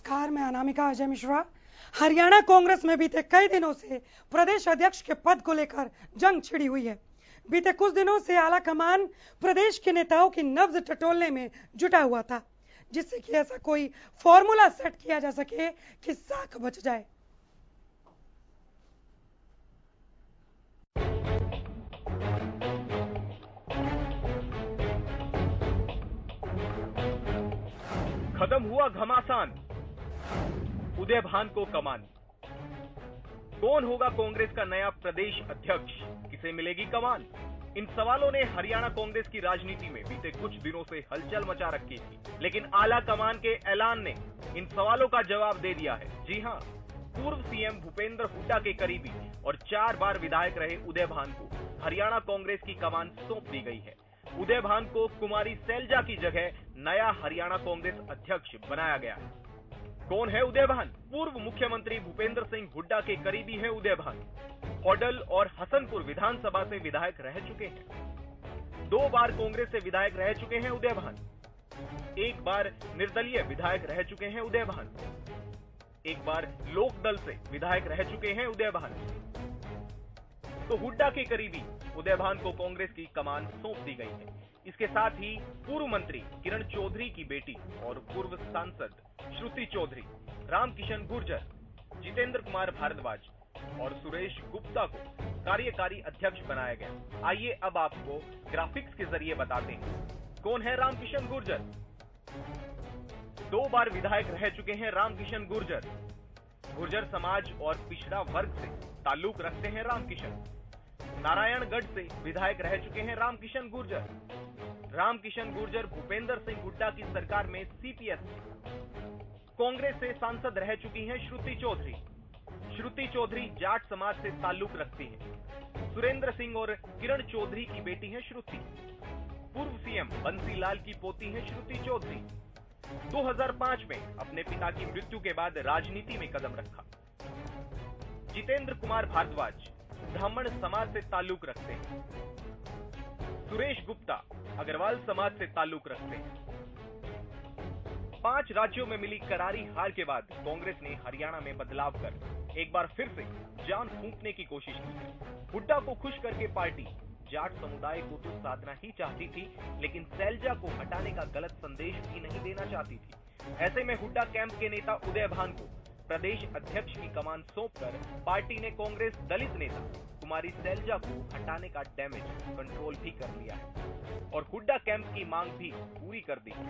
नमस्कार, मैं अनामिका अजय मिश्रा। हरियाणा कांग्रेस में बीते कई दिनों से प्रदेश अध्यक्ष के पद को लेकर जंग छिड़ी हुई है। बीते कुछ दिनों से आला कमान प्रदेश के नेताओं की नब्ज टटोलने में जुटा हुआ था, जिससे कि ऐसा कोई फॉर्मूला सेट किया जा सके कि साख बच जाए। खत्म हुआ घमासान, उदय भान को कमान। कौन होगा कांग्रेस का नया प्रदेश अध्यक्ष, किसे मिलेगी कमान? इन सवालों ने हरियाणा कांग्रेस की राजनीति में बीते कुछ दिनों से हलचल मचा रखी थी, लेकिन आला कमान के ऐलान ने इन सवालों का जवाब दे दिया है। जी हां, पूर्व सीएम भूपेंद्र हुड्डा के करीबी और 4 बार विधायक रहे उदय भान को हरियाणा कांग्रेस की कमान सौंप दी गई है। उदय भान को कुमारी सैलजा की जगह नया हरियाणा कांग्रेस अध्यक्ष बनाया गया है। कौन है उदय भान? पूर्व मुख्यमंत्री भूपेंद्र सिंह हुड्डा के करीबी है उदय भान। होडल और हसनपुर विधानसभा से विधायक रह चुके हैं। 2 बार कांग्रेस से विधायक रह चुके हैं उदय भान। 1 बार निर्दलीय विधायक रह चुके हैं उदय भान। 1 बार लोकदल से विधायक रह चुके हैं उदय भान। तो हुड्डा के करीबी उदय भान को कांग्रेस की कमान सौंप दी गई है। इसके साथ ही पूर्व मंत्री किरण चौधरी की बेटी और पूर्व सांसद श्रुति चौधरी, रामकिशन गुर्जर, जितेंद्र कुमार भारद्वाज और सुरेश गुप्ता को कार्यकारी अध्यक्ष बनाया गया। आइए अब आपको ग्राफिक्स के जरिए बताते हैं कौन है रामकिशन गुर्जर। 2 बार विधायक रह चुके हैं रामकिशन गुर्जर। गुर्जर समाज और पिछड़ा वर्ग से ताल्लुक रखते हैं रामकिशन। नारायणगढ़ से विधायक रह चुके हैं रामकिशन गुर्जर। रामकिशन गुर्जर भूपेंद्र सिंह हुड्डा की सरकार में सीपीएस थे। कांग्रेस से सांसद रह चुकी हैं श्रुति चौधरी। श्रुति चौधरी जाट समाज से ताल्लुक रखती हैं। सुरेंद्र सिंह और किरण चौधरी की बेटी हैं श्रुति। पूर्व सीएम बंसीलाल की पोती हैं श्रुति चौधरी। 2005 में अपने पिता की मृत्यु के बाद राजनीति में कदम रखा। जितेंद्र कुमार भारद्वाज ब्राह्मण समाज से ताल्लुक रखते हैं। सुरेश गुप्ता अग्रवाल समाज से ताल्लुक रखते हैं। 5 राज्यों में मिली करारी हार के बाद कांग्रेस ने हरियाणा में बदलाव कर एक बार फिर से जान फूंकने की कोशिश की है। हुड्डा को खुश करके पार्टी जाट समुदाय को तो साधना ही चाहती थी, लेकिन सैलजा को हटाने का गलत संदेश भी नहीं देना चाहती थी। ऐसे में हुड्डा कैंप के नेता उदय भान को प्रदेश अध्यक्ष की कमान सौंपकर पार्टी ने कांग्रेस दलित नेता कुमारी सैलजा को हटाने का डैमेज कंट्रोल भी कर लिया है और हुड्डा कैंप की मांग भी पूरी कर दी है।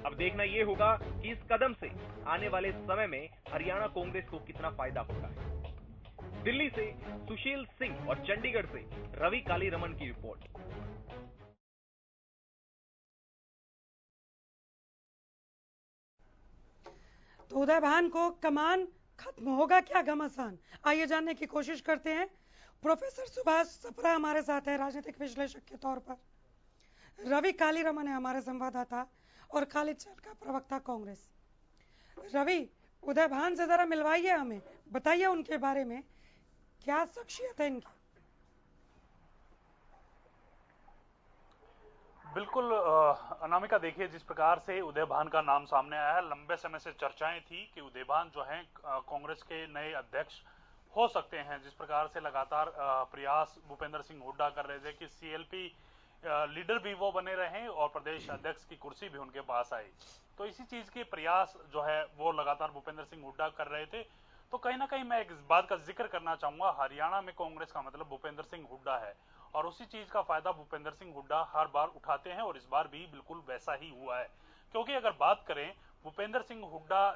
अब देखना यह होगा कि इस कदम से आने वाले समय में हरियाणा कांग्रेस को कितना फायदा होता है। दिल्ली से सुशील सिंह और चंडीगढ़ से रवि कालीरमन की रिपोर्ट। तो उदय भान को कमान खत्म होगा क्या घमासान? आइए जानने की कोशिश करते हैं। प्रोफेसर सुभाष सप्रा हमारे साथ है राजनीतिक विश्लेषक के तौर पर। रवि कालीरमन है हमारे संवाददाता और खालिद चहल का प्रवक्ता कांग्रेस। रवि, उदय भान से जरा मिलवाइए हमें, बताइए उनके बारे में, क्या शख्सियत है इनकी? बिल्कुल अनामिका, देखिए जिस प्रकार से उदय भान का नाम सामने आया है, लंबे समय से चर्चाएं थी कि उदय भान जो हैं कांग्रेस के नए अध्यक्ष हो सकते हैं। जिस प्रकार से लगातार प्रयास भूपेंद्र सिंह हुड्डा कर रहे थे कि सीएलपी लीडर भी वो बने रहें और प्रदेश अध्यक्ष की कुर्सी भी उनके पास आई, तो इसी चीज के प्रयास जो है वो लगातार भूपेंद्र सिंह हुड्डा कर रहे थे। तो कहीं ना कहीं मैं इस बात का जिक्र करना चाहूंगा, हरियाणा में कांग्रेस का मतलब भूपेंद्र सिंह हुड्डा है और उसी चीज का फायदा भूपेंद्र सिंह हुड्डा हर बार उठाते हैं और इस बार भी बिल्कुल वैसा ही हुआ है। क्योंकि अगर बात करें, भूपेंद्र सिंह हुड्डा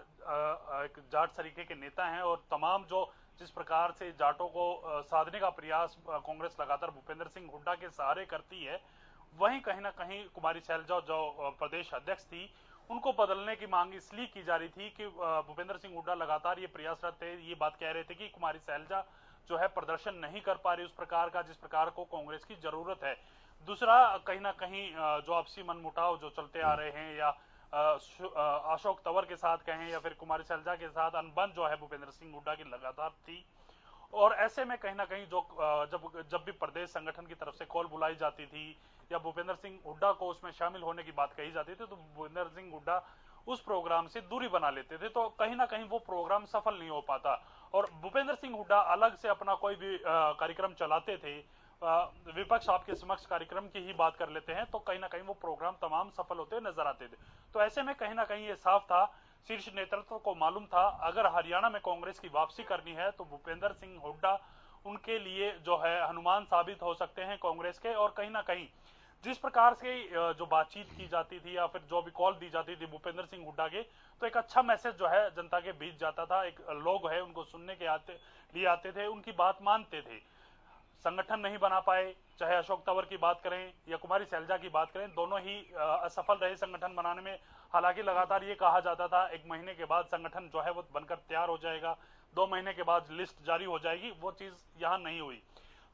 एक जाट सरीके के नेता हैं और तमाम जो जिस प्रकार से जाटों को साधने का प्रयास कांग्रेस लगातार भूपेंद्र सिंह हुड्डा के सहारे करती है, वहीं कहीं ना कहीं कुमारी सैलजा जो प्रदेश अध्यक्ष थी, उनको बदलने की मांग इसलिए की जा रही थी कि भूपेंद्र सिंह हुड्डा लगातार ये प्रयासरत थे, ये बात कह रहे थे कि कुमारी सैलजा जो है प्रदर्शन नहीं कर पा रही उस प्रकार का जिस प्रकार को कांग्रेस की जरूरत है। दूसरा, कहीं ना कहीं जो आपसी मनमुटाव जो चलते आ रहे हैं, या अशोक तंवर के साथ कहें या फिर कुमारी सैलजा के साथ अनबन जो है भूपेंद्र सिंह हुड्डा की लगातार थी, और ऐसे में कहीं ना कहीं जो जब भी प्रदेश संगठन की तरफ से कॉल बुलाई जाती थी या भूपेंद्र सिंह हुड्डा को उसमें शामिल होने की बात कही जाती थी, तो भूपेंद्र सिंह हुड्डा उस प्रोग्राम से दूरी बना लेते थे, तो कहीं ना कहीं वो प्रोग्राम सफल नहीं हो पाता। और भूपेंद्र सिंह हुड्डा अलग से अपना कोई भी कार्यक्रम चलाते थे, विपक्ष आपके समक्ष कार्यक्रम की ही बात कर लेते हैं, तो कहीं ना कहीं वो प्रोग्राम तमाम सफल होते हुए नजर आते थे। तो ऐसे में कहीं ना कहीं ये साफ था, शीर्ष नेतृत्व को मालूम था, अगर हरियाणा में कांग्रेस की वापसी करनी है तो भूपेंद्र सिंह हुड्डा उनके लिए जो है हनुमान साबित हो सकते हैं कांग्रेस के। और कहीं ना कहीं जिस प्रकार से जो बातचीत की जाती थी या फिर जो भी कॉल दी जाती थी भूपेंद्र सिंह हुड्डा के, तो एक अच्छा मैसेज जो है जनता के बीच जाता था। एक लोग है उनको सुनने के लिए आते थे, उनकी बात मानते थे। संगठन नहीं बना पाए, चाहे अशोक तंवर की बात करें या कुमारी शैलजा की बात करें, दोनों ही असफल रहे संगठन बनाने में। हालांकि लगातार ये कहा जाता था 1 महीने के बाद संगठन जो है वो बनकर तैयार हो जाएगा, 2 महीने के बाद लिस्ट जारी हो जाएगी, वो चीज यहाँ नहीं हुई।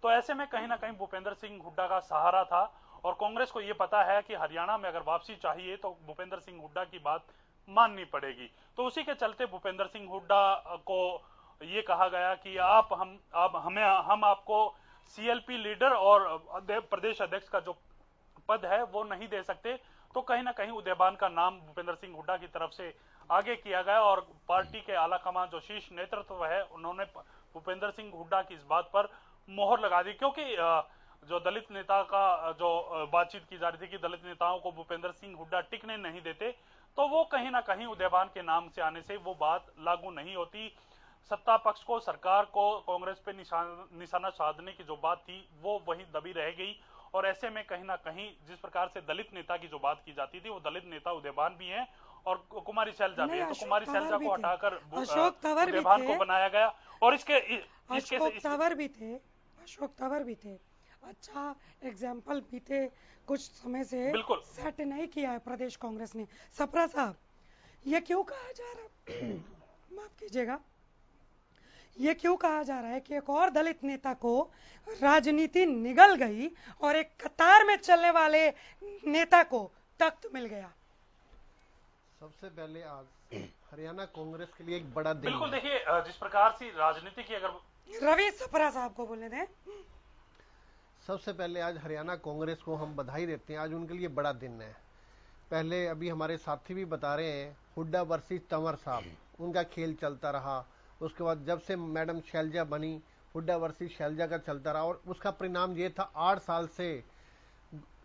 तो ऐसे में कहीं ना कहीं भूपेंद्र सिंह हुड्डा का सहारा था, और कांग्रेस को ये पता है कि हरियाणा में अगर वापसी चाहिए तो भूपेंद्र सिंह हुड्डा की बात माननी पड़ेगी। तो उसी के चलते भूपेंद्र सिंह हुड्डा को ये कहा गया कि हम आपको सीएलपी लीडर और प्रदेश अध्यक्ष का जो पद है वो नहीं दे सकते। तो कहीं ना कहीं उदयभान का नाम भूपेंद्र सिंह हुड्डा की तरफ से आगे किया गया, और पार्टी के आलाकमान जो शीर्ष नेतृत्व है उन्होंने भूपेंद्र सिंह हुड्डा की इस बात पर मोहर लगा दी। क्योंकि जो दलित नेता का जो बातचीत की जा रही थी कि दलित नेताओं को भूपेंद्र सिंह हुड्डा टिकने नहीं देते, तो वो कहीं ना कहीं उदयभान के नाम से आने से वो बात लागू नहीं होती। सत्ता पक्ष को, सरकार को कांग्रेस पे निशाना साधने की जो बात थी वो वही दबी रह गई। और ऐसे में कहीं ना कहीं जिस प्रकार से दलित नेता की जो बात की जाती थी, वो दलित नेता उदयभान भी हैं और कुमारी शैलजा भी है। तो कुमारी शैलजा को हटाकर उदयभान को बनाया गया। और अशोक तंवर भी थे, अच्छा एग्जाम्पल बीते कुछ समय से बिल्कुल सेट नहीं किया है प्रदेश कांग्रेस ने। सप्रा साहब, ये क्यों कहा जा रहा है माफ कीजिएगा, ये क्यों कहा जा रहा है कि एक और दलित नेता को राजनीति निगल गई और एक कतार में चलने वाले नेता को तख्त मिल गया? सबसे पहले आज हरियाणा कांग्रेस के लिए एक बड़ा दिन। बिल्कुल, देखिए जिस प्रकार से राजनीति की, अगर रवि सप्रा साहब को बोलने दें। सबसे पहले आज हरियाणा कांग्रेस को हम बधाई देते हैं, आज उनके लिए बड़ा दिन है। पहले अभी हमारे साथी भी बता रहे हैं, हुड्डा वर्सेस तंवर साहब, उनका खेल चलता रहा। उसके बाद जब से मैडम शैलजा बनी, हुड्डा वर्सेस शैलजा का चलता रहा, और उसका परिणाम ये था 8 साल से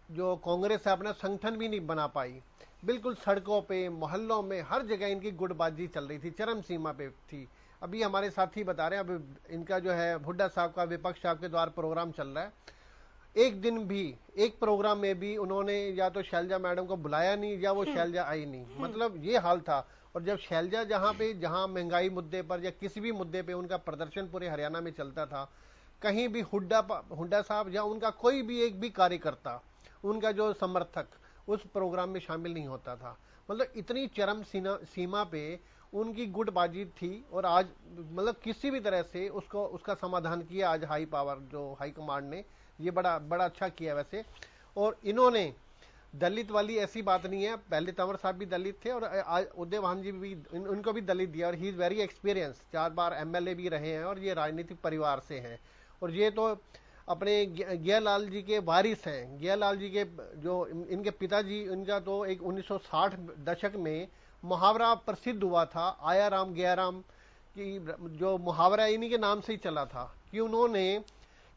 जो कांग्रेस है अपना संगठन भी नहीं बना पाई। बिल्कुल सड़कों पे, मोहल्लों में, हर जगह इनकी गुटबाजी चल रही थी, चरम सीमा पे थी। अभी हमारे साथी बता रहे हैं, अभी इनका जो है हुड्डा साहब का विपक्ष साहब के द्वारा प्रोग्राम चल रहा है, एक दिन भी, एक प्रोग्राम में भी उन्होंने या तो शैलजा मैडम को बुलाया नहीं या वो शैलजा आई नहीं, मतलब ये हाल था। और जब शैलजा जहां महंगाई मुद्दे पर या किसी भी मुद्दे पे उनका प्रदर्शन पूरे हरियाणा में चलता था, कहीं भी हुड्डा साहब या उनका कोई भी एक भी कार्यकर्ता, उनका जो समर्थक उस प्रोग्राम में शामिल नहीं होता था। मतलब इतनी चरम सीमा पे उनकी गुटबाजी थी। और आज मतलब किसी भी तरह से उसका समाधान किया आज हाई पावर, जो हाई कमांड ने, ये बड़ा अच्छा किया वैसे। और इन्होंने दलित वाली ऐसी बात नहीं है, पहले तंवर साहब भी दलित थे और आज उदयभान जी भी, उनको भी दलित दिया, और he is very experience, 4 bar MLA भी रहे हैं और ये राजनीतिक परिवार से हैं। और ये तो अपने गियालाल जी के वारिस हैं। गियालाल जी के जो इनके पिताजी, इनका तो एक 1960 दशक में मुहावरा प्रसिद्ध हुआ था, आया राम गया राम की, जो मुहावरा इन्हीं के नाम से ही चला था, कि उन्होंने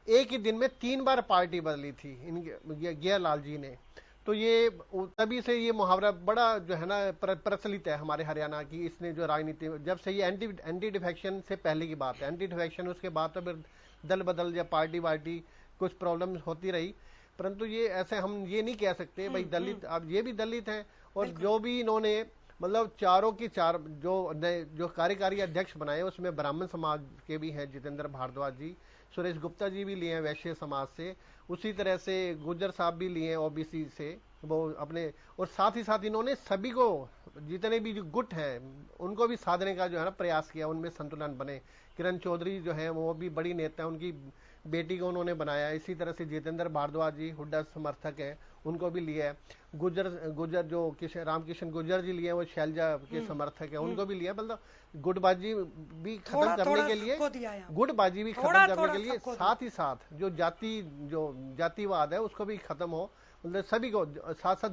एक ही दिन में 3 बार पार्टी बदली थी इनके गियालाल जी ने। तो ये तभी से ये मुहावरा बड़ा जो है ना प्रचलित है हमारे हरियाणा की। इसने जो राजनीति, जब से ये एंटी डिफेक्शन से पहले की बात है, एंटी डिफेक्शन उसके बाद तो फिर दल बदल या पार्टी वार्टी कुछ प्रॉब्लम होती रही, परंतु ये ऐसे हम ये नहीं कह सकते भाई दलित, अब ये भी दलित हैं। और जो भी इन्होंने मतलब चारों की चार जो कार्यकारी अध्यक्ष बनाए, उसमें ब्राह्मण समाज के भी हैं, जितेंद्र भारद्वाज जी, सुरेश गुप्ता जी भी लिए हैं वैश्य समाज से, उसी तरह से गुज्जर साहब भी लिए हैं ओबीसी से वो अपने, और साथ ही साथ इन्होंने सभी को, जितने भी जो गुट हैं उनको भी साधने का जो है ना प्रयास किया, उनमें संतुलन बने। किरण चौधरी जो है वो भी बड़ी नेता है, उनकी बेटी को उन्होंने बनाया। इसी तरह से जितेंद्र भारद्वाज जी हुड्डा समर्थक है, उनको भी लिया है। गुज्जर जो रामकिशन गुज्जर जी लिए, वो शैलजा के समर्थक है, उनको भी लिया। मतलब गुटबाजी भी खत्म करने के लिए, गुटबाजी भी खत्म करने के लिए, साथ ही साथ जो जातिवाद है उसको भी खत्म हो, मतलब सभी को, साथ साथ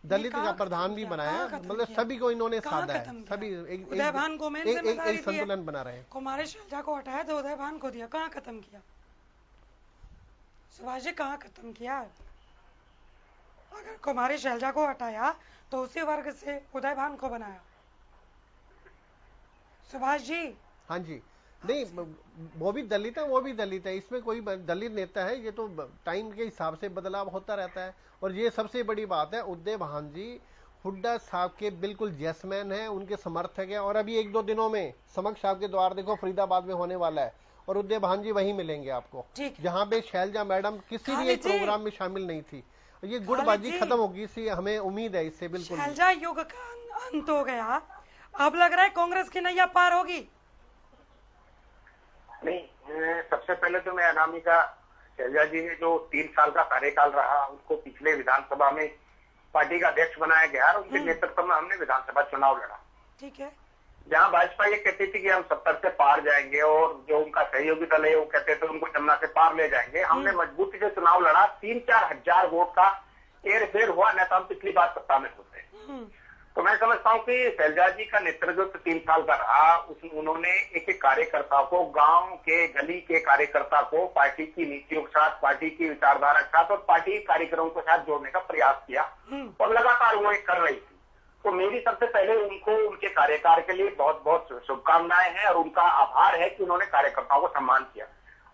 दलित का प्रधान भी बनाया, मतलब सभी को इन्होंने साधा है, सभी उदय भान को मेन जिम्मेदारी एक संतुलन बना रहे हैं। कुमारी शैलजा को हटाया तो उदय भान को दिया, कहाँ खत्म किया सुभाष जी, कहाँ खत्म किया? अगर कुमारी शैलजा को हटाया तो उसी वर्ग से उदय भान को बनाया सुभाष जी। हाँ जी, नहीं वो भी दलित है, वो भी दलित है, इसमें कोई दलित नेता है, ये तो टाइम के हिसाब से बदलाव होता रहता है। और ये सबसे बड़ी बात है, उदय भान जी हुड्डा साहब के बिल्कुल जैसमैन है, उनके समर्थक है। और अभी 1-2 दिनों में समक्ष साहब के द्वार देखो फरीदाबाद में होने वाला है, और उदय भान जी वहीं मिलेंगे आपको, जहां पे शैलजा मैडम किसी भी एक प्रोग्राम में शामिल नहीं थी। ये गुटबाजी खत्म होगी, इसी हमें उम्मीद है इससे। बिल्कुल शैलजा युग का अंत हो गया, अब लग रहा है कांग्रेस की नैया पार होगी। नहीं, सबसे पहले तो मैं अनामिका शैलजा जी ने जो 3 साल का कार्यकाल रहा, उनको पिछले विधानसभा में पार्टी का अध्यक्ष बनाया गया और उनके नेतृत्व में हमने विधानसभा चुनाव लड़ा। ठीक है, जहां भाजपा ये कहती थी कि हम 70 से पार जाएंगे और जो उनका सहयोगी दल है वो कहते थे उनको जमुना से पार ले जाएंगे, हमने मजबूती से चुनाव लड़ा। 3-4 हजार वोट का हेर-फेर हुआ, न तो हम पिछली बार सत्ता में होते। तो मैं समझता हूँ कि शैलजा जी का नेतृत्व 3 साल का रहा, उन्होंने एक एक कार्यकर्ता को, गांव के गली के कार्यकर्ता को पार्टी की नीतियों के साथ, पार्टी की विचारधारा के साथ और पार्टी के कार्यक्रमों के साथ जोड़ने का प्रयास किया और लगातार वो कर रही थी। तो मेरी सबसे पहले उनको उनके कार्यकाल के लिए बहुत बहुत शुभकामनाएं हैं और उनका आभार है कि उन्होंने कार्यकर्ताओं को सम्मान किया।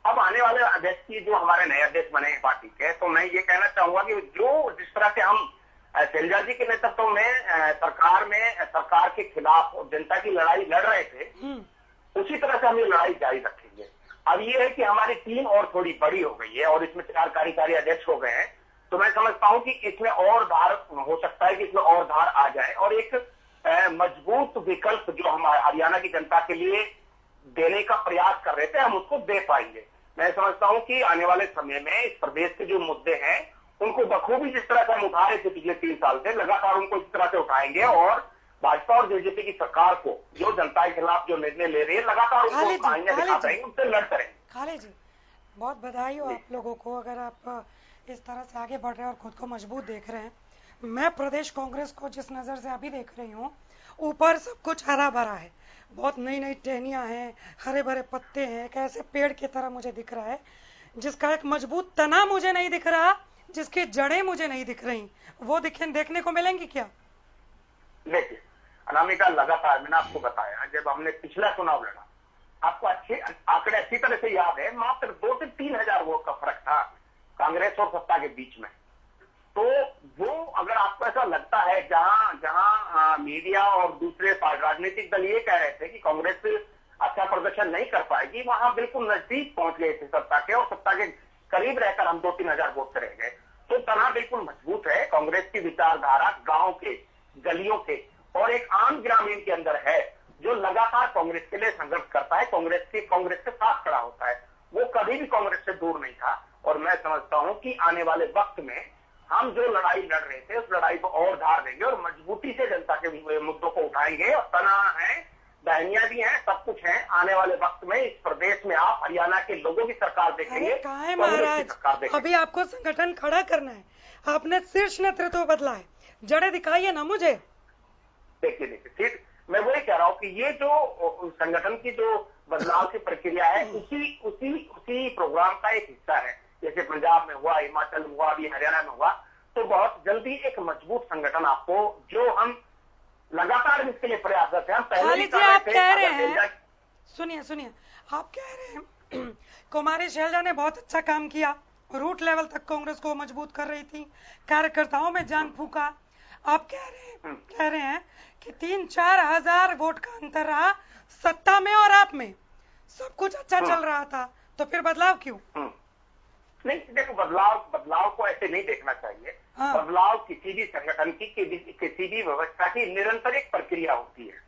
अब आने वाले अध्यक्ष की जो हमारे नए अध्यक्ष बने हैं पार्टी के, तो मैं ये कहना चाहूंगा कि जो जिस तरह से हम शैलजा जी के नेतृत्व में सरकार के खिलाफ जनता की लड़ाई लड़ रहे थे, उसी तरह से हम ये लड़ाई जारी रखेंगे। अब ये है कि हमारी टीम और थोड़ी बड़ी हो गई है और इसमें 4 कार्यकारी अध्यक्ष हो गए हैं, तो मैं समझता हूं कि इसमें और धार हो सकता है कि इसमें और धार आ जाए और एक मजबूत विकल्प जो हम हरियाणा की जनता के लिए देने का प्रयास कर रहे थे, हम उसको दे पाएंगे। मैं समझता हूं कि आने वाले समय में इस प्रदेश के जो मुद्दे हैं उनको बखूबी जिस तरह से हम उठा रहे थे पिछले 3 साल से, लगातार उनको इस तरह से उठाएंगे और भाजपा और बीजेपी की सरकार को जो जनता के खिलाफ जो निर्णय ले रही है लगातार उनको उठाएंगे, दिखाते रहेंगे, उनसे लड़ते रहेंगे। खाले जी, बहुत बधाई हो आप लोगों को, अगर आप इस तरह से आगे बढ़ रहे हैं और खुद को मजबूत देख रहे हैं। मैं प्रदेश कांग्रेस को जिस नजर से अभी देख रही हूँ, ऊपर सब कुछ हरा भरा है, बहुत नई नई टहनियां हैं, हरे भरे पत्ते हैं, एक ऐसे पेड़ की तरह मुझे दिख रहा है जिसका एक मजबूत तना मुझे नहीं दिख रहा, जिसकी जड़ें मुझे नहीं दिख रही, वो देखने को मिलेंगी क्या? देखिए अनामिका, लगातार मैंने आपको बताया, जब हमने पिछला चुनाव लड़ा, आपको अच्छे आंकड़े अच्छी तरह से याद है, मात्र 2 से 3 हजार वोट का फर्क था कांग्रेस और सत्ता के बीच में। तो वो अगर आपको ऐसा लगता है, जहां मीडिया और दूसरे राजनीतिक दल ये कह रहे थे कि कांग्रेस अच्छा प्रदर्शन नहीं कर पाएगी, वहां बिल्कुल नजदीक पहुंच गए थे सत्ता के और सत्ता के करीब रहकर हम 2-3 हजार वोट से रह गए। तो तना बिल्कुल मजबूत है, कांग्रेस की विचारधारा गांव के, गलियों के और एक आम ग्रामीण के अंदर है जो लगातार कांग्रेस के लिए संघर्ष करता है, कांग्रेस के साथ खड़ा होता है। वो कभी भी कांग्रेस से दूर नहीं था और मैं समझता हूं कि आने वाले वक्त में हम जो लड़ाई लड़ रहे थे उस लड़ाई को और धार देंगे और मजबूती से जनता के मुद्दों को उठाएंगे। और तना है, दहनियां भी हैं, सब कुछ है। आने वाले वक्त में इस प्रदेश में आप हरियाणा के लोगों की सरकार देखेंगे। कहाँ है महाराज, अभी आपको संगठन खड़ा करना है, आपने शीर्ष नेतृत्व बदला है, जड़ें दिखाइए ना मुझे। देखिए ठीक, मैं वही कह रहा हूँ कि ये जो संगठन की जो बदलाव की प्रक्रिया है उसी प्रोग्राम का एक हिस्सा है। जैसे पंजाब में हुआ, हिमाचल में हुआ, अभी हरियाणा में हुआ, तो बहुत जल्दी एक मजबूत संगठन आपको, जो हम लगातार इसके लिए प्रयासरत हैं। हम पहले भी आप कह रहे हैं, सुनिए, आप कह रहे हैं कुमारी शैलजा ने बहुत अच्छा काम किया, रूट लेवल तक कांग्रेस को मजबूत कर रही थी, कार्यकर्ताओं में जान फूका। आप कह रहे हैं कि 3-4 हजार वोट का अंतर रहा सत्ता में और आप में, सब कुछ अच्छा चल रहा था, तो फिर बदलाव क्यों? नहीं, देखो बदलाव को ऐसे नहीं देखना चाहिए। बदलाव किसी भी संगठन की, किसी भी व्यवस्था की निरंतर एक प्रक्रिया होती है,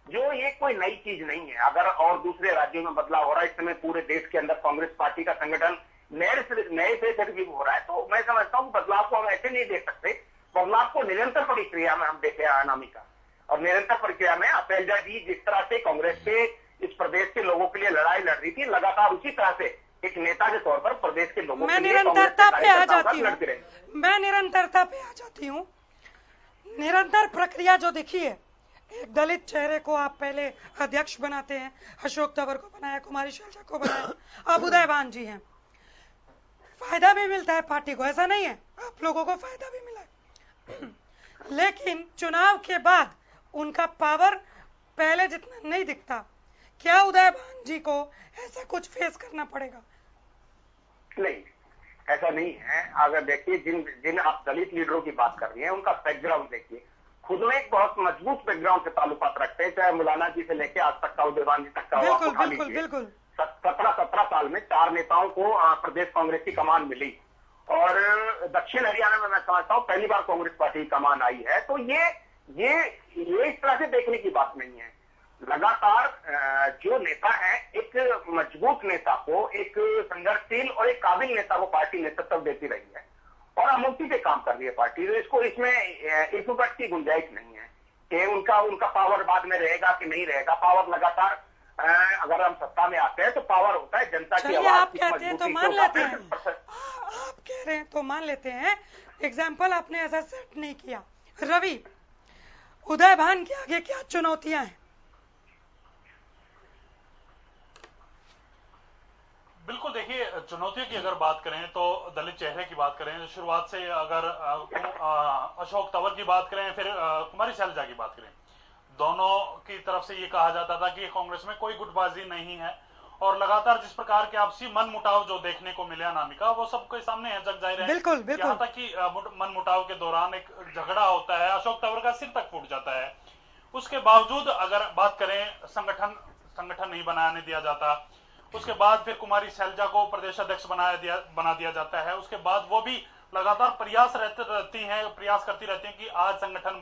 जो ये कोई नई चीज नहीं है। अगर और दूसरे राज्यों में बदलाव हो रहा है, इस समय पूरे देश के अंदर कांग्रेस पार्टी का संगठन नए से रिव्यू हो रहा है, तो मैं समझता हूँ बदलाव को हम ऐसे नहीं देख सकते। बदलाव को निरंतर प्रक्रिया में हम देखे अनामिका, और निरंतर प्रक्रिया में शैलजा जी जिस तरह से कांग्रेस के इस प्रदेश के लोगों के लिए लड़ाई लड़ रही थी, लगातार उसी तरह से एक नेता के तौर पर प्रदेश के लोगों के लिए निरंतरता पे आ जाती हूँ। निरंतर प्रक्रिया जो दिखी है, एक दलित चेहरे को आप पहले अध्यक्ष बनाते हैं, अशोक तंवर को बनाया, कुमारी शैलजा को बनाया, अब उदयभान जी हैं। फायदा भी मिलता है पार्टी को, ऐसा नहीं है, आप लोगों को फायदा भी मिला है, लेकिन चुनाव के बाद उनका पावर पहले जितना नहीं दिखता। क्या उदयभान जी को ऐसा कुछ फेस करना पड़ेगा? नहीं, ऐसा नहीं है। अगर देखिए, जिन आप दलित लीडरों की बात कर रही हैं, उनका बैकग्राउंड देखिए, खुद में एक बहुत मजबूत बैकग्राउंड से ताल्लुकात रखते हैं, चाहे मौलाना जी से लेके आज तक का उदयभान जी तक का। बिल्कुल 17 साल में 4 नेताओं को प्रदेश कांग्रेस की कमान मिली, और दक्षिण हरियाणा में मैं समझता हूं पहली बार कांग्रेस पार्टी की कमान आई है। तो ये इस तरह से देखने की बात नहीं है। लगातार जो नेता है, एक मजबूत नेता को, एक संघर्षशील और एक काबिल नेता को पार्टी नेतृत्व देती रही है, और अब उसी पे काम कर रही है पार्टी। तो इसमें इफुकट की गुंजाइश नहीं है कि उनका पावर बाद में रहेगा कि नहीं रहेगा। पावर लगातार, अगर हम सत्ता में आते हैं तो पावर होता है जनता की आवाज। आप कहते हैं तो मान लेते हैं, आप कह रहे हैं तो मान लेते हैं। एग्जाम्पल आपने ऐसा सेट नहीं किया। रवि, उदयभान के आगे क्या चुनौतियां हैं? बिल्कुल, देखिए, चुनौतियों की अगर बात करें तो दलित चेहरे की बात करें, शुरुआत से अगर अशोक तंवर की बात करें, फिर कुमारी शैलजा की बात करें, दोनों की तरफ से ये कहा जाता था कि कांग्रेस में कोई गुटबाजी नहीं है, और लगातार जिस प्रकार के आपसी मन मुटाव जो देखने को मिले अनामिका, वो सबके सामने है, जग जाहिर है। बिल्कुल। यहाँ तक कि मन मुटाव के दौरान एक झगड़ा होता है, अशोक तंवर का सिर तक फूट जाता है। उसके बावजूद अगर बात करें, संगठन नहीं बनाने दिया जाता। उसके बाद फिर कुमारी शैलजा को प्रदेश अध्यक्ष बना दिया जाता है। उसके बाद वो भी लगातार प्रयास करती रहती हैं कि आज संगठन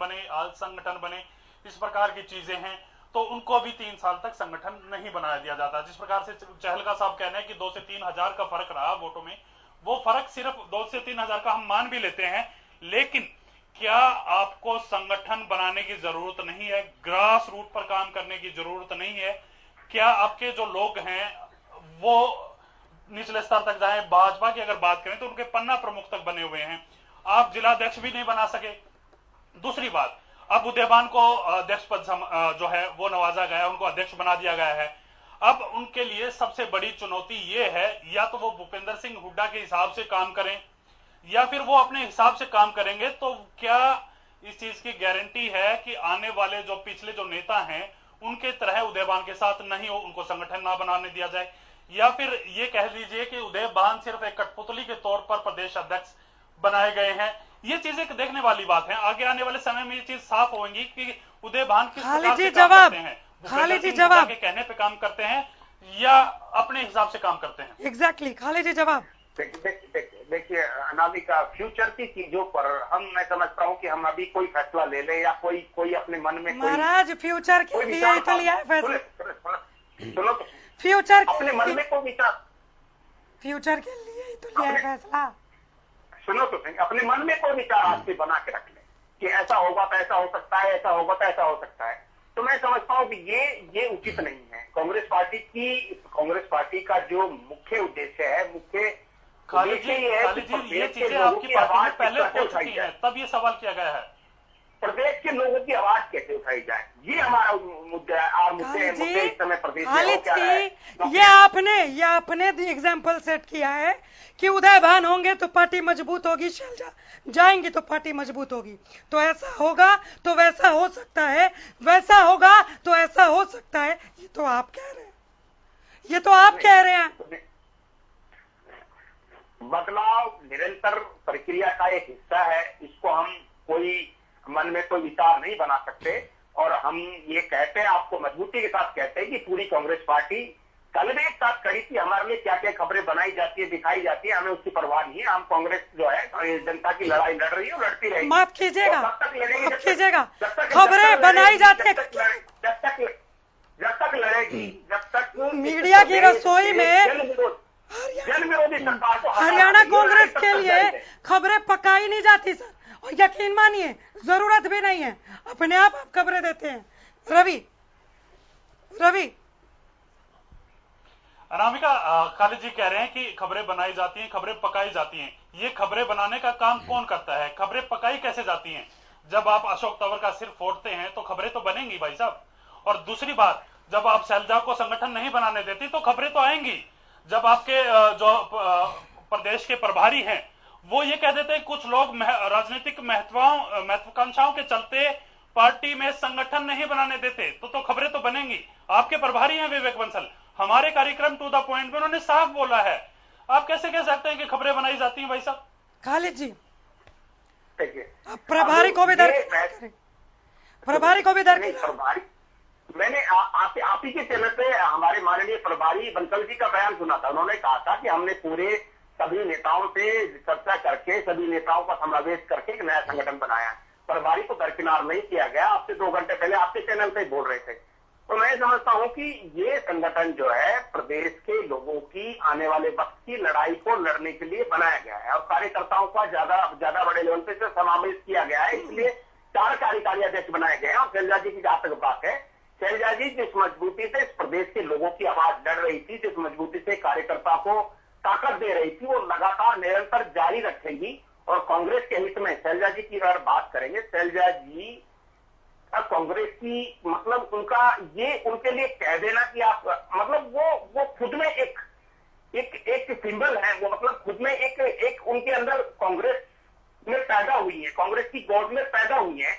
बने, इस प्रकार की चीजें हैं। तो उनको भी 3 साल तक संगठन नहीं बनाया दिया जाता। जिस प्रकार से चहलगा साहब कह रहे हैं कि 2 से 3 हजार का फर्क रहा वोटों में, वो फर्क सिर्फ 2 से 3 हजार का हम मान भी लेते हैं, लेकिन क्या आपको संगठन बनाने की जरूरत नहीं है? ग्रास रूट पर काम करने की जरूरत नहीं है? क्या आपके जो लोग हैं वो निचले स्तर तक जाए? भाजपा की अगर बात करें तो उनके पन्ना प्रमुख तक बने हुए हैं, आप जिला अध्यक्ष भी नहीं बना सके। दूसरी बात, अब उदयभान को अध्यक्ष पद जो है वो नवाजा गया, उनको अध्यक्ष बना दिया गया है। अब उनके लिए सबसे बड़ी चुनौती ये है, या तो वो भूपेंद्र सिंह हुड्डा के हिसाब से काम करें, या फिर वो अपने हिसाब से काम करेंगे। तो क्या इस चीज की गारंटी है कि आने वाले जो पिछले जो नेता हैं उनके तरह उदयभान के साथ नहीं हो, उनको संगठन ना बनाने दिया जाए? या फिर ये कह लीजिए कि उदयभान सिर्फ एक कठपुतली के तौर पर प्रदेश अध्यक्ष बनाए गए हैं? ये चीजें देखने वाली बात है। आगे आने वाले समय में ये चीज साफ होगी कि उदयभान किस प्रकार से काम करते हैं, खाली जी जवाब के कहने पे काम करते हैं या अपने हिसाब से काम करते हैं। एग्जैक्टली, खाली जी जवाब। देखिए अनामिका, फ्यूचर की चीजों पर मैं समझता हूँ कि हम अभी कोई फैसला ले लें, या कोई अपने मन में महाराज फ्यूचर के लिए तो लिया है फैसला। सुनो तो, फ्यूचर अपने मन में कोई विचार, फ्यूचर के लिए ही तो लिया है फैसला। सुनो तो सही, अपने मन में कोई विचार आज से बना के रख ले कि ऐसा होगा तो ऐसा हो सकता है, ऐसा होगा तो ऐसा हो सकता है। तो मैं समझता हूँ कि ये उचित नहीं है। कांग्रेस पार्टी का जो मुख्य उद्देश्य है, खाली जी ये चीजें आपकी पार्टी में पहले हो चुकी हैं, तब ये सवाल किया गया है। प्रदेश के लोगों की आवाज कैसे उठाई जाए, ये हमारा मुद्दा है। और मुद्दे इस समय प्रदेश में क्या है? ये आपने एग्जाम्पल सेट किया है कि उदयभान होंगे तो पार्टी मजबूत होगी, शैलजा जाएंगी तो पार्टी मजबूत होगी। तो ऐसा होगा तो वैसा हो सकता है, वैसा होगा तो ऐसा हो सकता है। ये तो आप कह रहे हैं, ये तो आप कह रहे हैं। बदलाव निरंतर प्रक्रिया का एक हिस्सा है। इसको हम कोई मन में कोई विचार नहीं बना सकते, और हम ये कहते हैं, आपको मजबूती के साथ कहते हैं कि पूरी कांग्रेस पार्टी कल भी एक साथ खड़ी थी। हमारे लिए क्या क्या खबरें बनाई जाती है, दिखाई जाती है, हमें उसकी परवाह नहीं है। हम कांग्रेस जो है जनता की लड़ाई लड़ रही है, लड़ती रहेगी। माफ कीजिएगा, खबरें बनाई जाती है जब तक लड़ेगी, जब तक मीडिया की रसोई में जन विरोधी सरकार को हरियाणा कांग्रेस के लिए खबरें पकाई नहीं जाती सर, और यकीन मानिए जरूरत भी नहीं है, अपने आप खबरें देते हैं। रवि अनामिका, खालिद जी कह रहे हैं कि खबरें बनाई जाती हैं, खबरें पकाई जाती हैं। ये खबरें बनाने का काम कौन करता है? खबरें पकाई कैसे जाती हैं? जब आप अशोक तंवर का सिर फोड़ते हैं तो खबरें तो बनेंगी भाई साहब। और दूसरी बात, जब आप शैलजा को संगठन नहीं बनाने देती तो खबरें तो आएंगी। जब आपके जो प्रदेश के प्रभारी हैं वो ये कह देते हैं कुछ लोग राजनीतिक महत्वाकांक्षाओं के चलते पार्टी में संगठन नहीं बनाने देते, तो खबरें तो बनेंगी। आपके प्रभारी हैं विवेक बंसल, हमारे कार्यक्रम टू द पॉइंट में उन्होंने साफ बोला है। आप कैसे कह सकते हैं कि खबरें बनाई जाती हैं भाई साहब? खालिद जी, प्रभारी को भी प्रभारी मैंने आप ही के चैनल पे हमारे माननीय प्रभारी बंसल जी का बयान सुना था। उन्होंने कहा था कि हमने पूरे सभी नेताओं से चर्चा करके, सभी नेताओं का समावेश करके एक नया संगठन बनाया। प्रभारी को दरकिनार नहीं किया गया। आपसे 2 घंटे पहले आपके चैनल पे बोल रहे थे। तो मैं समझता हूं कि ये संगठन जो है प्रदेश के लोगों की आने वाले वक्त की लड़ाई को लड़ने के लिए बनाया गया है और कार्यकर्ताओं का ज्यादा बड़े लेवल पे समावेश किया गया है। इसलिए 4 कार्यकारी अध्यक्ष बनाए गए हैं। और शैलजा जी की जहां तक बात है, शैलजा जी जिस मजबूती से इस प्रदेश के लोगों की आवाज लड़ रही थी, जिस मजबूती से कार्यकर्ता को ताकत दे रही थी, वो लगातार निरंतर जारी रखेंगी। और कांग्रेस के हित में शैलजा जी की अगर बात करेंगे, शैलजा जी कांग्रेस की मतलब उनका ये उनके लिए कह देना कि आप मतलब वो खुद में एक सिंबल है। वो मतलब खुद में एक उनके अंदर कांग्रेस में पैदा हुई है, कांग्रेस की गॉड में पैदा हुई है।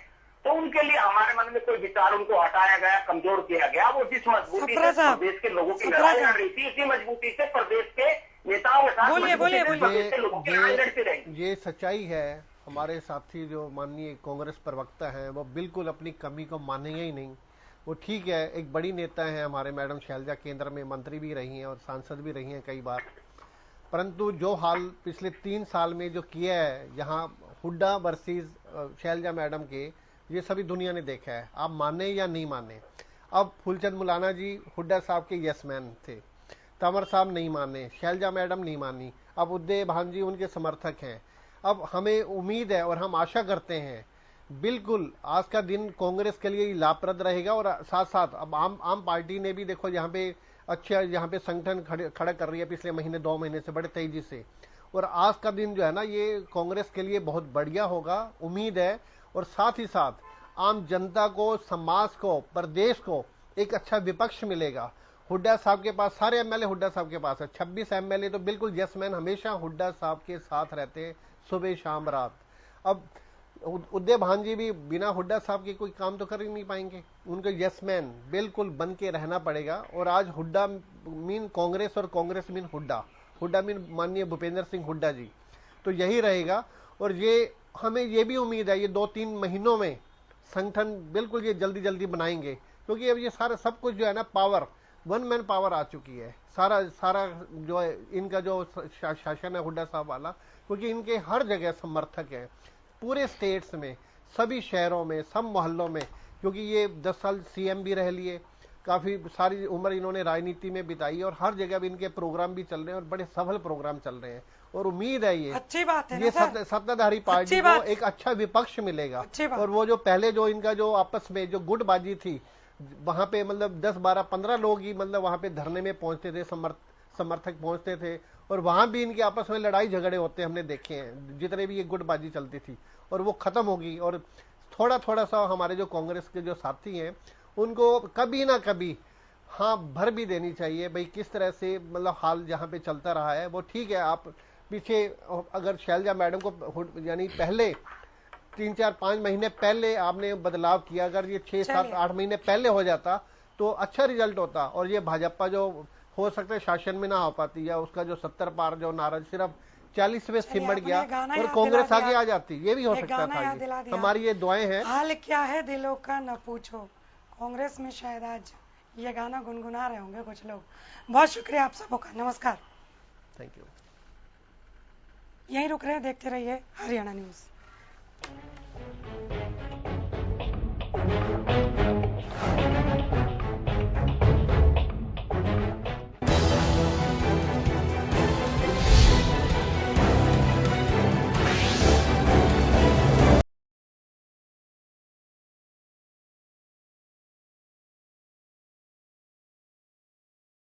तो उनके लिए हमारे मन में कोई विचार उनको हटाया गया, कमजोर किया गया। वो जिस मजबूती से प्रदेश के लोगों की लड़ाई लड़ रही थी, इसी मजबूती से प्रदेश के नेताओं के साथ प्रदेश के लोगों की लड़ाई लड़ती रहेगी। ये सच्चाई है। हमारे साथी जो माननीय कांग्रेस प्रवक्ता हैं वो बिल्कुल अपनी कमी को मानेंगे ही नहीं। वो ठीक है, एक बड़ी नेता है हमारे मैडम शैलजा, केंद्र में मंत्री भी रही हैं और सांसद भी रही हैं कई बार। परंतु जो हाल पिछले 3 साल में जो किया है यहाँ हुड्डा वर्सेस शैलजा मैडम के, ये सभी दुनिया ने देखा है, आप माने या नहीं माने। अब फूलचंद मुलाना जी हुड्डा साहब के यस मैन थे, तंवर साहब नहीं माने, शैलजा मैडम नहीं मानी, अब उदय भान जी उनके समर्थक हैं। अब हमें उम्मीद है और हम आशा करते हैं बिल्कुल आज का दिन कांग्रेस के लिए लाभप्रद रहेगा। और साथ साथ अब आम पार्टी ने भी देखो यहाँ पे अच्छा यहाँ पे संगठन खड़ा कर रही है पिछले महीने 2 महीने से बड़े तेजी से। और आज का दिन जो है ना ये कांग्रेस के लिए बहुत बढ़िया होगा, उम्मीद है। और साथ ही साथ आम जनता को, समाज को, प्रदेश को एक अच्छा विपक्ष मिलेगा। हुड्डा साहब के पास सारे एमएलए हुड्डा साहब के पास है, 26 एमएलए तो बिल्कुल यस मैन, हमेशा हुड्डा साहब के साथ रहते हैं सुबह शाम रात। अब उदय भान जी भी बिना हुड्डा साहब के कोई काम तो कर ही नहीं पाएंगे, उनको यस मैन बिल्कुल बन के रहना पड़ेगा। और आज हुड्डा मीन कांग्रेस और कांग्रेस मीन हुड्डा, हुड्डा मीन माननीय भूपेंद्र सिंह हुड्डा जी, तो यही रहेगा। और ये हमें ये भी उम्मीद है ये 2-3 महीनों में संगठन बिल्कुल ये जल्दी बनाएंगे, क्योंकि अब ये सारा सब कुछ जो है ना पावर, 1 मैन पावर आ चुकी है। सारा जो है इनका जो शासन है हुड्डा साहब वाला, क्योंकि इनके हर जगह समर्थक है पूरे स्टेट्स में, सभी शहरों में, सब मोहल्लों में, क्योंकि ये 10 साल सीएम भी रह लिए, काफी सारी उम्र इन्होंने राजनीति में बिताई और हर जगह भी इनके प्रोग्राम भी चल रहे हैं और बड़े सफल प्रोग्राम चल रहे हैं। और उम्मीद है ये अच्छी बात है, ये सत्ताधारी पार्टी को एक अच्छा विपक्ष मिलेगा। और वो जो पहले जो इनका जो आपस में जो गुटबाजी थी, वहां पे मतलब 10, 12, 15 लोग ही मतलब वहां पे धरने में पहुंचते थे, समर्थक पहुंचते थे और वहां भी इनके आपस में लड़ाई झगड़े होते हमने देखे हैं, जितने भी ये गुटबाजी चलती थी। और वो खत्म होगी। और थोड़ा सा हमारे जो कांग्रेस के जो साथी हैं उनको कभी ना कभी हाँ भर भी देनी चाहिए भाई, किस तरह से मतलब हाल जहां पे चलता रहा है वो ठीक है। आप पीछे अगर शैलजा मैडम को यानी पहले 3, 4, 5 महीने पहले आपने बदलाव किया, अगर ये 6, 7, 8 महीने पहले हो जाता तो अच्छा रिजल्ट होता और ये भाजपा जो हो सकता है शासन में ना हो पाती, या उसका जो 70 पार जो नाराज सिर्फ 40 में सिमट गया और कांग्रेस आगे आ जाती, ये भी हो सकता था। हमारी ये दुआएं हैं। हाल क्या है दिलों का न पूछो, कांग्रेस में शायद आज ये गाना गुनगुना रहे होंगे कुछ लोग। बहुत शुक्रिया आप सबों का, नमस्कार, थैंक यू। यहीं रुक रहे हैं, देखते रहिए हरियाणा न्यूज।